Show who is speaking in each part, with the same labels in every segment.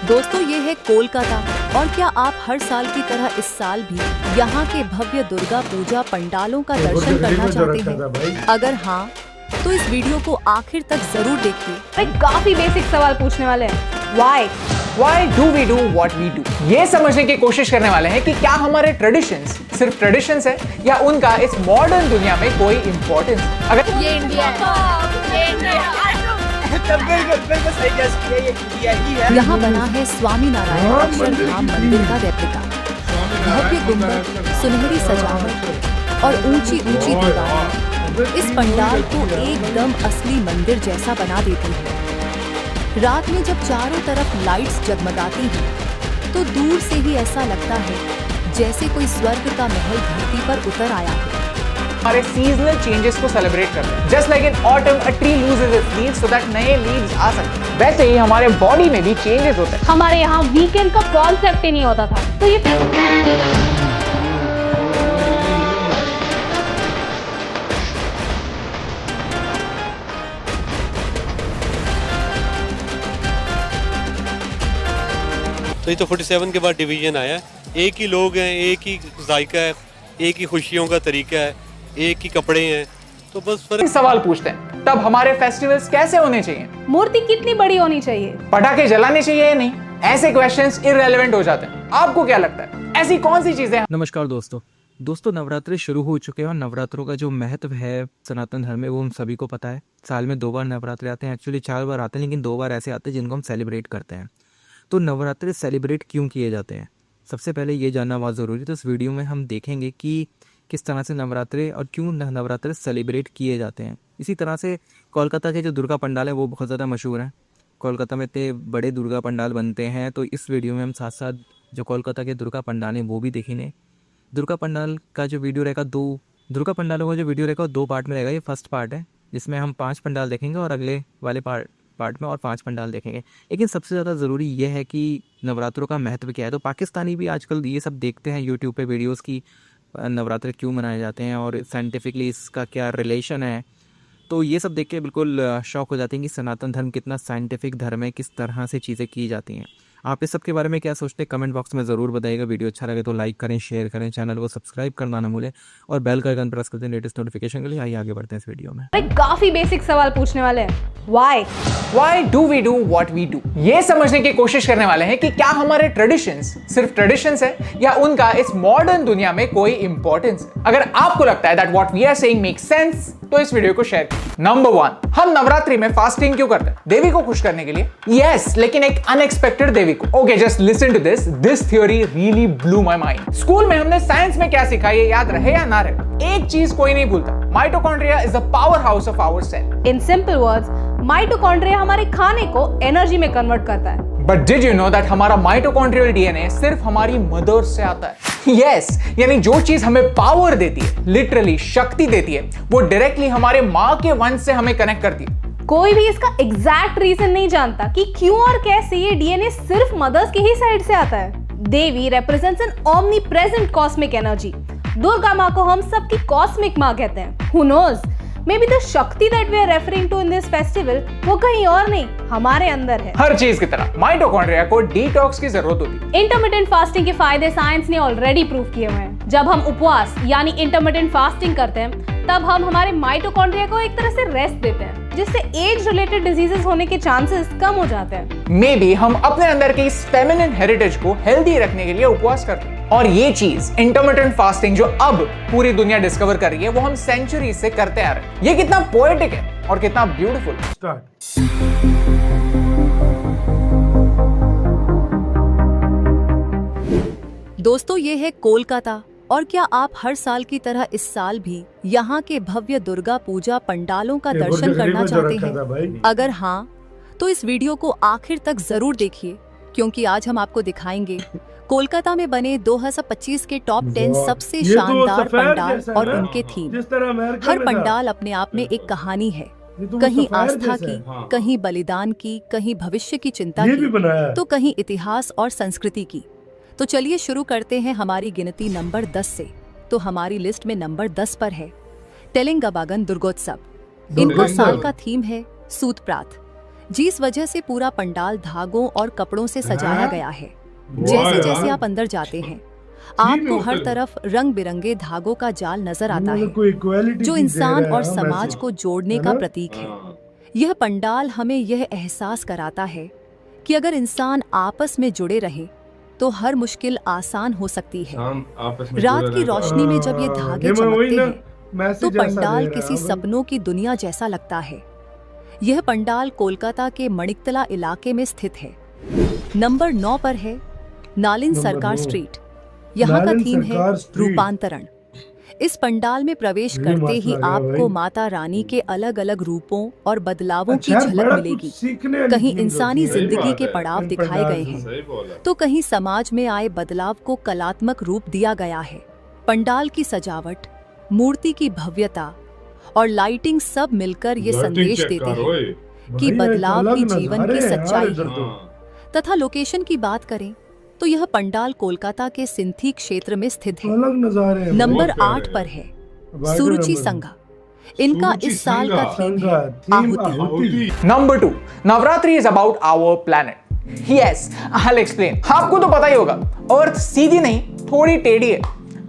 Speaker 1: दोस्तों ये है कोलकाता और क्या आप हर साल की तरह इस साल भी यहाँ के भव्य दुर्गा पूजा पंडालों का दर्शन करना चाहते हैं? अगर हाँ तो इस वीडियो को आखिर तक जरूर देखिए।
Speaker 2: काफी बेसिक सवाल पूछने वाले हैं।
Speaker 3: Why do we do what we do? ये समझने की कोशिश करने वाले हैं कि क्या हमारे ट्रेडिशंस सिर्फ ट्रेडिशंस है या उनका इस मॉडर्न दुनिया में कोई इम्पोर्टेंस। अगर
Speaker 2: ये इंडिया है।
Speaker 1: यहाँ बना है स्वामी नारायण अक्षरधाम मंदिर का रेप्लिका। भव्य गुंबद, सुनहरी सजावट और ऊंची ऊंची दीवारें इस पंडाल को एकदम असली मंदिर जैसा बना देती है। रात में जब चारों तरफ लाइट्स जगमगाती हैं, तो दूर से ही ऐसा लगता है जैसे कोई स्वर्ग का महल धरती पर उतर आया है।
Speaker 3: हमारे सीजनल चेंजेस को सेलिब्रेट करते हैं। Just like in autumn, a tree loses its leaves so that नए leaves आ सकते। वैसे ही हमारे बॉडी में भी चेंजेस होते हैं।
Speaker 2: हमारे यहाँ वीकेंड का कॉन्सेप्ट ही नहीं होता था, तो ये
Speaker 4: तो ये तो 47 के बाद डिवीजन आया है। एक ही लोग हैं, एक ही जायका है, एक ही खुशियों का तरीका है, एक ही कपड़े हैं, तो बस फर्क।
Speaker 3: सवाल पूछते हैं तब हमारे फेस्टिवल्स कैसे होने चाहिए?
Speaker 2: मूर्ति कितनी बड़ी होनी चाहिए?
Speaker 3: पटाखे जलाने चाहिए या नहीं? ऐसे क्वेश्चंस इररेलेवेंट हो जाते हैं। आपको क्या लगता है ऐसी कौन सी चीजें?
Speaker 5: नमस्कार दोस्तों नवरात्रि शुरू हो चुके हैं और नवरात्रों का जो महत्व है सनातन धर्म में वो हम सभी को पता है। साल में 2 बार नवरात्रि आते हैं, एक्चुअली 4 बार आते हैं, लेकिन 2 बार ऐसे आते हैं जिनको हम सेलिब्रेट करते हैं। तो नवरात्रि सेलिब्रेट क्यों किए जाते हैं, सबसे पहले ये जानना बहुत ज़रूरी है। तो इस वीडियो में हम देखेंगे कि किस तरह से नवरात्रि और क्यों नवरात्रि सेलिब्रेट किए जाते हैं। इसी तरह से कोलकाता के जो दुर्गा पंडाल है वो बहुत ज़्यादा मशहूर हैं। कोलकाता में इतने बड़े दुर्गा पंडाल बनते हैं, तो इस वीडियो में हम साथ साथ जो कोलकाता के दुर्गा पंडाल हैं वो भी देखेंगे। दुर्गा पंडाल का जो वीडियो रहेगा दुर्गा पंडालों का जो वीडियो रहेगा 2 पार्ट में रहेगा। ये फर्स्ट पार्ट है जिसमें हम 5 पंडाल देखेंगे और अगले वाले पार्ट में और 5 पंडाल देखेंगे। लेकिन सबसे ज़्यादा ज़रूरी यह है कि नवरात्रों का महत्व क्या है। तो पाकिस्तानी भी आजकल ये सब देखते हैं यूट्यूब पे वीडियोस की नवरात्र क्यों मनाए जाते हैं और साइंटिफिकली इसका क्या रिलेशन है। तो ये सब देख के बिल्कुल शौक हो जाते हैं कि सनातन धर्म कितना साइंटिफिक धर्म है, किस तरह से चीज़ें की जाती हैं। आप इस सब के बारे में क्या सोचते हैं कमेंट बॉक्स में ज़रूर बताइएगा। वीडियो अच्छा लगे तो लाइक करें, शेयर करें, चैनल को सब्सक्राइब करना ना भूलें और बेल का आइकन प्रेस कर दें लेटेस्ट नोटिफिकेशन के लिए। आइए आगे बढ़ते हैं इस वीडियो में।
Speaker 2: काफी बेसिक सवाल पूछने वाले हैं।
Speaker 3: Why do we do what we do? ये समझने की कोशिश करने वाले हैं कि क्या हमारे ट्रेडिशंस सिर्फ ट्रेडिशंस है या उनका इस मॉडर्न दुनिया में कोई इंपॉर्टेंस है। अगर आपको लगता है that what we are saying makes sense, तो इस वीडियो को शेयर करें। नंबर 1, हम नवरात्रि में फास्टिंग क्यों करते हैं? देवी को खुश करने के लिए। यस, लेकिन एक अनएक्सपेक्टेड देवी को। Okay, just listen to this theory really blew my mind. School में हमने साइंस में क्या सीखा, ये याद रहे या ना रहे, एक चीज कोई नहीं भूलता, mitochondria is the power house of our cell.
Speaker 2: In simple words, mitochondria हमारे खाने को एनर्जी में कन्वर्ट करता है।
Speaker 3: But did you know that हमारा माइटोकॉन्ड्रियल डीएनए सिर्फ हमारी मदर से आता है? यस, यानी जो चीज हमें पावर देती है, लिटरली शक्ति देती है, वो डायरेक्टली हमारे माँ के वंश से हमें कनेक्ट करती है।
Speaker 2: कोई भी इसका एग्जैक्ट रीजन नहीं जानता कि क्यों और कैसे ये डीएनए सिर्फ मदर्स के ही साइड से आता है। Devi represents an omnipresent cosmic energy. Durga माँ को हम सबकी कॉस्मिक माँ कहते हैं। Who knows? Maybe the Shakti that we are referring to in this festival वो कहीं और नहीं, हमारे अंदर है।
Speaker 3: हर चीज की तरह माइटोकॉन्ड्रिया को डिटॉक्स की जरूरत होती है।
Speaker 2: इंटरमिटेंट फास्टिंग के फायदे साइंस ने ऑलरेडी प्रूव किए हुए हैं। जब हम उपवास यानी इंटरमिटेंट फास्टिंग करते हैं, तब हम हमारे माइटोकॉन्ड्रिया को एक तरह से रेस्ट देते हैं, जिससे एज रिलेटेड डिजीजेस होने के चांसेस कम हो जाते हैं।
Speaker 3: मे बी हम अपने अंदर की इस फेमिनिन हेरिटेज को हेल्दी रखने के लिए उपवास करते हैं। और ये चीज इंटरमिटेंट फास्टिंग जो अब पूरी दुनिया डिस्कवर कर रही है, वो हम सेंचुरी से करते आ रहे हैं। ये कितना पोएटिक है और कितना ब्यूटीफुल।
Speaker 1: दोस्तों ये है कोलकाता और क्या आप हर साल की तरह इस साल भी यहाँ के भव्य दुर्गा पूजा पंडालों का दर्शन करना चाहते हैं? अगर हाँ तो इस वीडियो को आखिर तक जरूर देखिए, क्योंकि आज हम आपको दिखाएंगे कोलकाता में बने 2025 के टॉप 10 सबसे शानदार पंडाल और उनके थीम। हर पंडाल अपने आप में एक कहानी है, कहीं आस्था की, कहीं बलिदान की, कहीं भविष्य की चिंता की, तो कहीं इतिहास और संस्कृति की। तो चलिए शुरू करते हैं हमारी गिनती नंबर 10 से। तो हमारी लिस्ट में नंबर 10 पर है तेलंगाबागन दुर्गोत्सव। इनका साल का थीम है सूतप्रात, जिस वजह से पूरा पंडाल धागों और कपड़ों से सजाया गया है। जैसे जैसे आप अंदर जाते हैं आपको हर तरफ रंग बिरंगे धागों का जाल नजर आता है जो इंसान और समाज को जोड़ने का प्रतीक है। यह पंडाल हमें यह एहसास कराता है कि अगर इंसान आपस में जुड़े रहे तो हर मुश्किल आसान हो सकती है। रात की रोशनी में जब ये धागे चमकते हैं तो पंडाल किसी सपनों की दुनिया जैसा लगता है। यह पंडाल कोलकाता के मणिकतला इलाके में स्थित है। नंबर 9 पर है नालिन सरकार स्ट्रीट। यहाँ का थीम है रूपांतरण। इस पंडाल में प्रवेश करते ही आपको माता रानी के अलग अलग रूपों और बदलावों की झलक मिलेगी। कहीं इंसानी जिंदगी के पड़ाव दिखाए गए हैं तो कहीं समाज में आए बदलाव को कलात्मक रूप दिया गया है। पंडाल की सजावट, मूर्ति की भव्यता और लाइटिंग सब मिलकर ये संदेश देते हैं कि बदलाव ही जीवन की सच्चाई है। तथा लोकेशन की बात करें तो यह पंडाल कोलकाता के सिंथी क्षेत्र में स्थित है। नंबर 8 पर है सुरुचि संघा। इनका इस साल का थीम है आहुति।
Speaker 3: Number 2, Navratri is about our planet. Yes, I will explain. आपको तो पता ही होगा, अर्थ सीधी नहीं थोड़ी टेढ़ी है।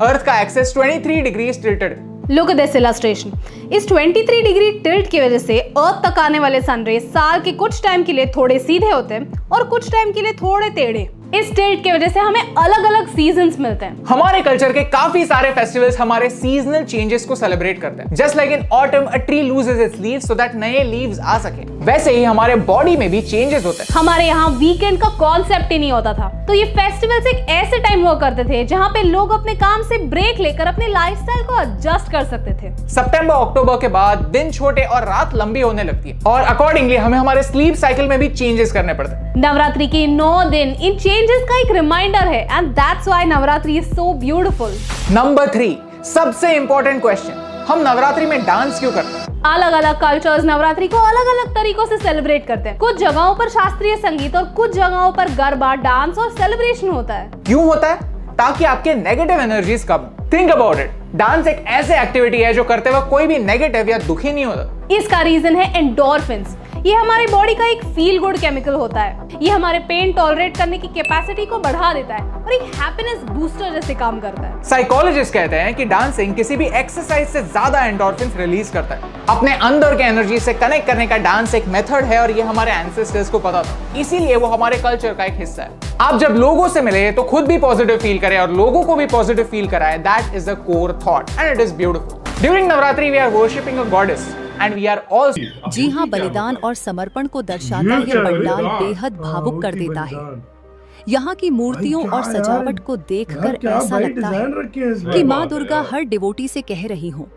Speaker 3: अर्थ का axis 23 degrees tilted.
Speaker 2: Look at this illustration. इस 23 डिग्री टिल्ट की वजह से अर्थ तक आने वाले सनरे साल के कुछ टाइम के लिए थोड़े सीधे होते हैं और कुछ टाइम के लिए थोड़े टेढ़े। इस टिल्ट की वजह से हमें अलग अलग सीजन्स मिलते हैं।
Speaker 3: हमारे कल्चर के काफी सारे फेस्टिवल्स हमारे सीजनल चेंजेस को सेलिब्रेट करते हैं। Just like in autumn a tree loses it's leaves so that नए लीव्स आ सके, वैसे ही हमारे बॉडी में भी चेंजेस होते हैं।
Speaker 2: हमारे यहाँ वीकेंड का कॉन्सेप्ट ही नहीं होता था, तो ये फेस्टिवल्स एक ऐसे टाइम हुआ करते थे जहाँ पे लोग अपने काम से ब्रेक लेकर अपने लाइफस्टाइल को एडजस्ट कर सकते थे।
Speaker 3: सितंबर अक्टूबर के बाद दिन छोटे और रात लंबी होने लगती है और अकॉर्डिंगली हमें हमारे स्लीप साइकिल में भी चेंजेस करने पड़ते हैं।
Speaker 2: नवरात्रि के 9 दिन इन चेंजेस का एक रिमाइंडर है and that's why Navratri is so beautiful.
Speaker 3: Number 3, सबसे इंपॉर्टेंट क्वेश्चन, हम नवरात्रि में डांस क्यों करते हैं?
Speaker 2: अलग अलग कल्चर्स नवरात्रि को अलग अलग तरीकों से सेलिब्रेट करते हैं। कुछ जगहों पर शास्त्रीय संगीत और कुछ जगहों पर गरबा, डांस और सेलिब्रेशन होता है।
Speaker 3: क्यों होता है? ताकि आपके नेगेटिव एनर्जीज कम हो। थिंक अबाउट इट, डांस एक ऐसे एक्टिविटी है जो करते वक्त कोई भी नेगेटिव या दुखी नहीं होता।
Speaker 2: इसका रीजन है एंडोर्फिन्स। ये हमारी बॉडी का एक फील गुड केमिकल होता है। ये हमारे पेन टॉलरेट करने की कैपेसिटी को बढ़ा देता है और एक हैप्पीनेस बूस्टर जैसे काम करता है।
Speaker 3: साइकोलॉजिस्ट कहते हैं कि डांसिंग किसी भी एक्सरसाइज से ज्यादा एंडोर्फिन्स रिलीज करता है। अपने अंदर के एनर्जी से कनेक्ट करने का डांस एक मेथड है और ये हमारे एंसेस्टर्स को पता था, इसीलिए वो हमारे कल्चर का एक हिस्सा है। आप जब लोगों से मिले तो खुद भी पॉजिटिव फील करें और लोगों को भी पॉजिटिव फील कराएं। That is the core thought and it is beautiful. During Navratri we are worshipping a goddess and we are also.
Speaker 1: जी हाँ, बलिदान और समर्पण को दर्शाता यह पंडाल बेहद भावुक कर देता है। यहाँ की मूर्तियों और सजावट को देखकर ऐसा लगता है कि माँ दुर्गा हर डिवोटी से कह रही हूँ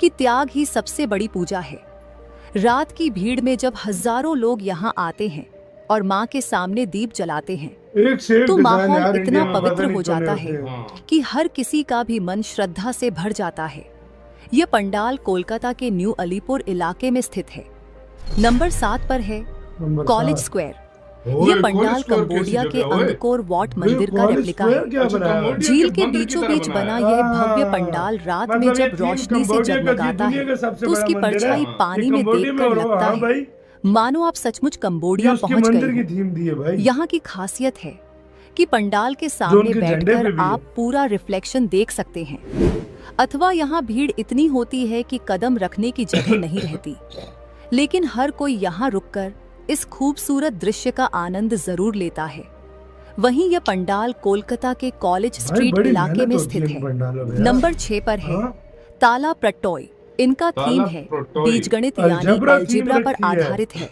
Speaker 1: कि त्याग ही सबसे बड़ी पूजा है। रात की भीड़ में जब हजारों लोग यहाँ आते हैं और माँ के सामने दीप जलाते हैं तो माहौल इतना पवित्र हो जाता है कि हर किसी का भी मन श्रद्धा से भर जाता है। यह पंडाल कोलकाता के न्यू अलीपुर इलाके में स्थित है। नंबर 7 पर है कॉलेज स्क्वायर। यह पंडाल कंबोडिया के अंगकोर वॉट मंदिर का रेप्लिका है। झील के बीचों बीच बना यह भव्य पंडाल रात में जब रोशनी से जगमगाता है तो उसकी परछाई पानी में देखकर लगता है मानो आप सचमुच कंबोडिया पहुंच गए। यहाँ की खासियत है कि पंडाल के सामने बैठकर आप पूरा रिफ्लेक्शन देख सकते हैं, अथवा यहाँ भीड़ इतनी होती है कि कदम रखने की जगह नहीं रहती, लेकिन हर कोई यहाँ रुककर इस खूबसूरत दृश्य का आनंद जरूर लेता है। वहीं यह पंडाल कोलकाता के कॉलेज स्ट्रीट इलाके में स्थित है। नंबर 6 पर है ताला प्रट्टोय। इनका थीम है बीजगणित यानी अलजेब्रा पर आधारित है।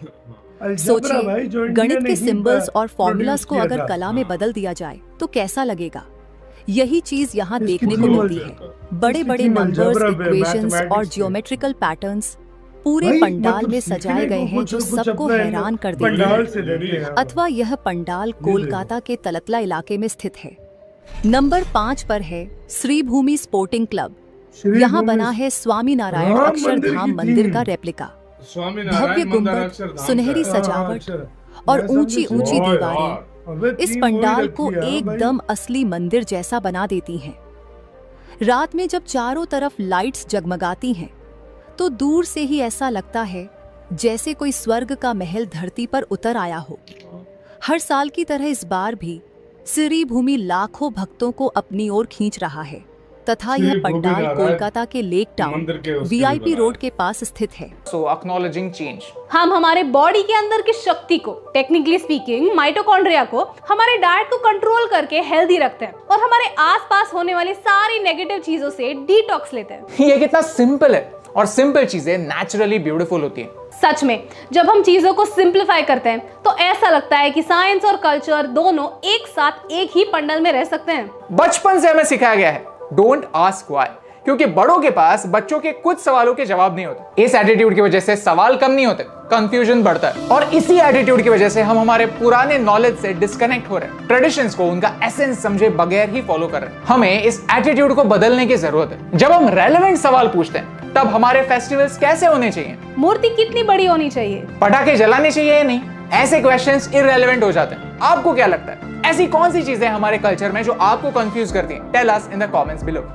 Speaker 1: सोचिए, गणित के सिंबल्स और फॉर्मूलाज को अगर कला में बदल दिया जाए तो कैसा लगेगा। यही चीज यहाँ देखने को मिलती है। बड़े बड़े नंबर्स, इक्वेशंस और जियोमेट्रिकल पैटर्न्स पूरे पंडाल में सजाए गए हैं जो सबको हैरान कर देते हैं। अथवा यह पंडाल कोलकाता के तलतला इलाके में स्थित है। नंबर 5 पर है श्रीभूमि स्पोर्टिंग क्लब। यहाँ बना है स्वामी नारायण अक्षरधाम मंदिर का रेप्लिका। भव्य गुंबद, सुनहरी सजावट और ऊंची ऊंची दीवारें इस पंडाल को एकदम असली मंदिर जैसा बना देती हैं। रात में जब चारों तरफ लाइट्स जगमगाती हैं तो दूर से ही ऐसा लगता है जैसे कोई स्वर्ग का महल धरती पर उतर आया हो। हर साल की तरह इस बार भी सिरी भूमि लाखों भक्तों को अपनी ओर खींच रहा है तथा
Speaker 6: सिरी
Speaker 1: यह
Speaker 6: भूमि
Speaker 1: पंडाल
Speaker 6: आ रहा है,
Speaker 1: कोलकाता के लेक टाउन
Speaker 6: मंदिर के उसके
Speaker 1: वीआईपी
Speaker 6: भी बना
Speaker 1: रोड
Speaker 6: है।
Speaker 1: के पास स्थित है।
Speaker 3: सो एक्नॉलेजिंग चेंज।
Speaker 2: हम हमारे बॉडी के अंदर की शक्ति को, टेक्निकली स्पीकिंग माइटोकॉन्ड्रिया को, हमारे डाइट को कंट्रोल करके हेल्दी रखते हैं और हमारे आसपास होने वाली सारी नेगेटिव चीजों से डिटॉक्स लेते हैं।
Speaker 3: ये कितना सिंपल है, और सिंपल चीजें नेचुरली ब्यूटीफुल होती हैं।
Speaker 2: सच में जब हम चीजों को सिंप्लीफाई करते हैं तो ऐसा लगता है कि साइंस और कल्चर दोनों एक साथ एक ही पंडल में रह सकते हैं।
Speaker 3: बचपन से हमें सिखाया गया है डोंट आस्क व्हाई, क्योंकि बड़ों के पास बच्चों के कुछ सवालों के जवाब नहीं होते। इस एटीट्यूड की वजह से सवाल कम नहीं होते, कंफ्यूजन बढ़ता है, और इसी एटीट्यूड की वजह से हम हमारे पुराने नॉलेज से डिस्कनेक्ट हो रहे हैं, ट्रेडिशंस को उनका एसेंस समझे बगैर ही फॉलो कर रहे हैं। हमें इस एटीट्यूड को बदलने की जरूरत है। जब हम रेलेवेंट सवाल पूछते हैं तब हमारे फेस्टिवल्स कैसे होने चाहिए,
Speaker 2: मूर्ति कितनी बड़ी होनी चाहिए,
Speaker 3: पटाखे जलाने चाहिए या नहीं, ऐसे क्वेश्चंस इररेलेवेंट हो जाते हैं। आपको क्या लगता है, ऐसी कौन सी चीजें हमारे कल्चर में जो आपको कंफ्यूज करती हैं? Tell us in the comments below.